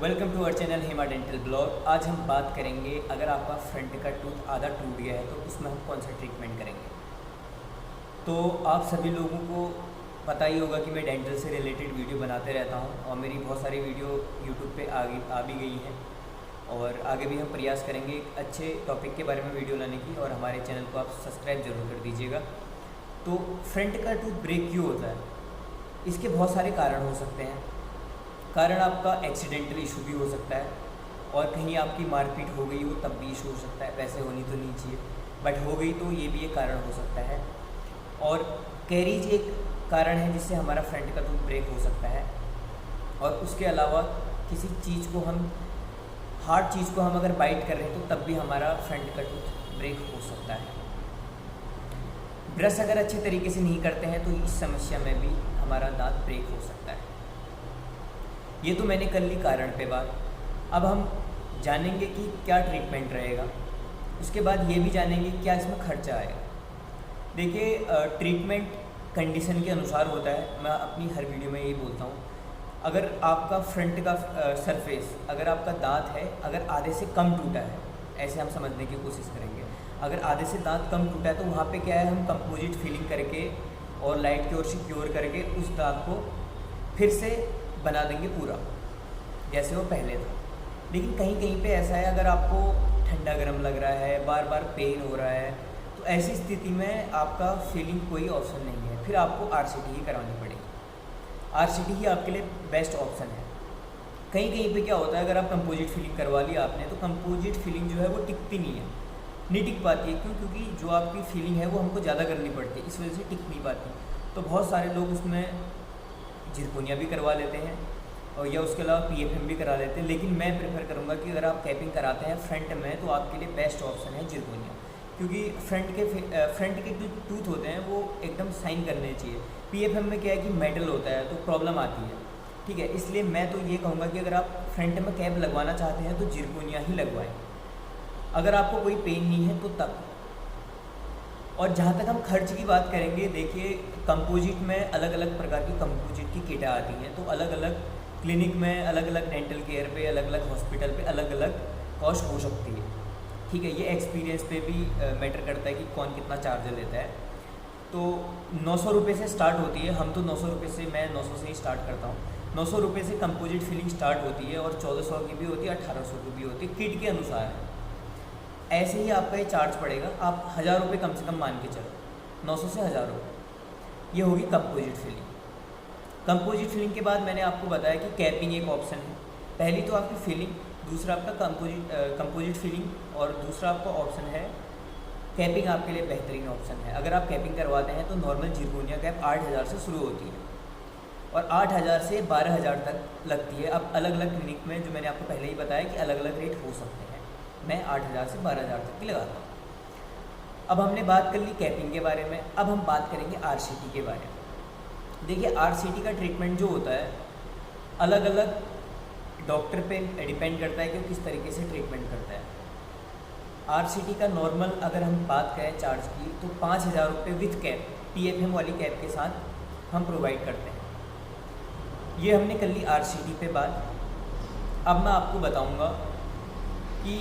Welcome to our channel Hema dental blog. आज हम बात करेंगे अगर आपका फ्रंट का टूथ आधा टूट गया है तो उसमें हम कौन सा ट्रीटमेंट करेंगे। तो आप सभी लोगों को पता ही होगा कि मैं डेंटल से रिलेटेड वीडियो बनाते रहता हूं और मेरी बहुत सारी वीडियो यूट्यूब पे आ भी गई हैं और आगे भी हम प्रयास करेंगे एक अच्छे टॉपिक के बारे में वीडियो लाने की। और हमारे चैनल को आप सब्सक्राइब जरूर कर दीजिएगा। तो फ्रंट का टूथ ब्रेक क्यों होता है, इसके बहुत सारे कारण हो सकते हैं। कारण आपका एक्सीडेंटल इशू भी हो सकता है और कहीं आपकी मारपीट हो गई हो तब भी इशू हो सकता है। वैसे होनी तो नहीं चाहिए बट हो गई तो ये भी एक कारण हो सकता है। और कैरीज एक कारण है जिससे हमारा फ्रंट का टूथ ब्रेक हो सकता है। और उसके अलावा किसी चीज़ को हम हार्ड चीज़ को हम अगर बाइट कर रहे हैं तो तब भी हमारा फ्रंट का टूथ ब्रेक हो सकता है। ब्रश अगर अच्छे तरीके से नहीं करते हैं तो इस समस्या में भी हमारा दांत ब्रेक हो सकता है। ये तो मैंने कर ली कारण पे बात। अब हम जानेंगे कि क्या ट्रीटमेंट रहेगा। उसके बाद ये भी जानेंगे क्या इसमें खर्चा आएगा। देखिए, ट्रीटमेंट कंडीशन के अनुसार होता है। मैं अपनी हर वीडियो में यही बोलता हूँ, अगर आपका फ्रंट का सरफेस, अगर आपका दांत है अगर आधे से कम टूटा है, ऐसे हम समझने की कोशिश करेंगे। अगर आधे से दांत कम टूटा है तो वहाँ पे क्या है, हम कंपोजिट फिलिंग करके और लाइट की ओर से क्योर करके उस दांत को फिर से बना देंगे पूरा जैसे वो पहले था। लेकिन कहीं कहीं पे ऐसा है, अगर आपको ठंडा गर्म लग रहा है, बार बार पेन हो रहा है, तो ऐसी स्थिति में आपका फिलिंग कोई ऑप्शन नहीं है, फिर आपको आरसीटी ही करानी पड़ेगी। आरसीटी ही आपके लिए बेस्ट ऑप्शन है। कहीं कहीं पे क्या होता है, अगर आप कंपोजिट फिलिंग करवा ली आपने तो कंपोजिट फिलिंग जो है वो टिकती नहीं है, नहीं टिक पाती है। क्यों? क्योंकि जो आपकी फीलिंग है वो हमको ज़्यादा करनी पड़ती है, इस वजह से टिक नहीं पाती। तो बहुत सारे लोग उसमें झिरकोनिया भी करवा लेते हैं और या उसके अलावा पीएफएम भी करा लेते हैं। लेकिन मैं प्रेफर करूँगा कि अगर आप कैपिंग कराते हैं फ्रंट में तो आपके लिए बेस्ट ऑप्शन है झिरकोनिया। क्योंकि फ्रंट के जो टूथ होते हैं वो एकदम साइन करने चाहिए। पीएफएम में क्या है कि मेटल होता है तो प्रॉब्लम आती है, ठीक है। इसलिए मैं तो ये कहूँगा कि अगर आप फ्रंट में कैप लगवाना चाहते हैं तो झिरकोनिया ही लगवाएं, अगर आपको कोई पेन नहीं है तो तब। और जहाँ तक हम खर्च की बात करेंगे, देखिए कंपोजिट में अलग अलग प्रकार की कंपोजिट की किटें आती हैं, तो अलग अलग क्लिनिक में, अलग अलग डेंटल केयर पे, अलग अलग हॉस्पिटल पे अलग अलग कॉस्ट हो सकती है, ठीक है। ये एक्सपीरियंस पे भी मैटर करता है कि कौन कितना चार्ज लेता है। तो 900 रुपये से स्टार्ट होती है, हम तो 900 रुपये से, मैं 900 से ही स्टार्ट करता हूँ। 900 रुपये से कंपोजिट फिलिंग स्टार्ट होती है और 1400 की भी होती है, 1800 की भी होती है, किट के अनुसार है। ऐसे ही आपका ये चार्ज पड़ेगा। आप 1000 रुपये कम से कम मान के चलो, 900 से 1000 रुपये। ये होगी कंपोजिट फिलिंग। कंपोजिट फिलिंग के बाद मैंने आपको बताया कि कैपिंग एक ऑप्शन है। पहली तो आपकी फिलिंग, दूसरा आपका कंपोजिट फिलिंग और दूसरा आपका ऑप्शन है कैपिंग। आपके लिए बेहतरीन ऑप्शन है। अगर आप कैपिंग करवाते हैं तो नॉर्मल झिरकोनिया कैप 8000 से शुरू होती है और 8000 से 12000 तक लगती है। अब अलग अलग क्लिनिक में, जो मैंने आपको पहले ही बताया कि अलग अलग रेट हो सकते हैं, मैं 8000 से 12000 तक की लगाता हूँ। अब हमने बात कर ली कैपिंग के बारे में, अब हम बात करेंगे आरसीटी के बारे में। देखिए, आरसीटी का ट्रीटमेंट जो होता है अलग अलग डॉक्टर पे डिपेंड करता है कि वो किस तरीके से ट्रीटमेंट करता है। आरसीटी का नॉर्मल अगर हम बात करें चार्ज की तो 5000 रुपये विथ कैप, पीएफएम वाली कैप के साथ हम प्रोवाइड करते हैं। ये हमने कर ली आरसीटी पे बात। अब मैं आपको बताऊँगा कि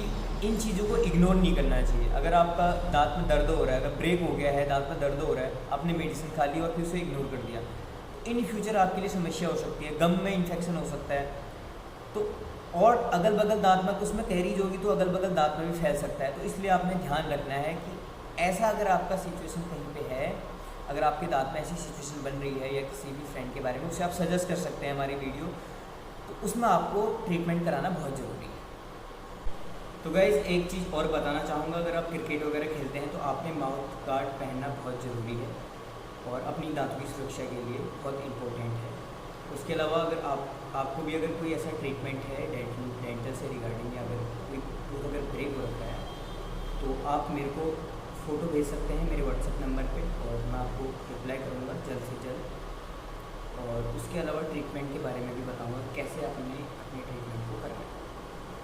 इन चीज़ों को इग्नोर नहीं करना चाहिए। अगर आपका दांत में दर्द हो रहा है, अगर ब्रेक हो गया है, दांत में दर्द हो रहा है, आपने मेडिसिन खा ली और फिर उसे इग्नोर कर दिया, तो इन फ्यूचर आपके लिए समस्या हो सकती है। गम में इन्फेक्शन हो सकता है, तो और अगल बगल दांत में उसमें कैरीज होगी तो अगल बगल दांत में भी फैल सकता है। तो इसलिए आपने ध्यान रखना है कि ऐसा अगर आपका सिचुएशन कहीं पे है, अगर आपके दांत में ऐसी सिचुएशन बन रही है या किसी भी फ्रेंड के बारे में उसे आप सजेस्ट कर सकते हैं हमारी वीडियो, तो उसमें आपको ट्रीटमेंट कराना बहुत ज़रूरी है। तो गाइज़, एक चीज़ और बताना चाहूँगा, अगर आप क्रिकेट वगैरह खेलते हैं तो आपने माउथ गार्ड पहनना बहुत ज़रूरी है और अपनी दांतों की सुरक्षा के लिए बहुत इम्पोर्टेंट है। उसके अलावा अगर आपको भी अगर कोई ऐसा ट्रीटमेंट है डेंटल से रिगार्डिंग, या अगर कोई टूथ अगर ब्रेक हो रखा है तो आप मेरे को फ़ोटो भेज सकते हैं मेरे व्हाट्सएप नंबर पे और मैं आपको रिप्लाई करूँगा जल्द से जल्द। और उसके अलावा ट्रीटमेंट के बारे में भी बताऊँगा कैसे अपने ट्रीटमेंट को करना है।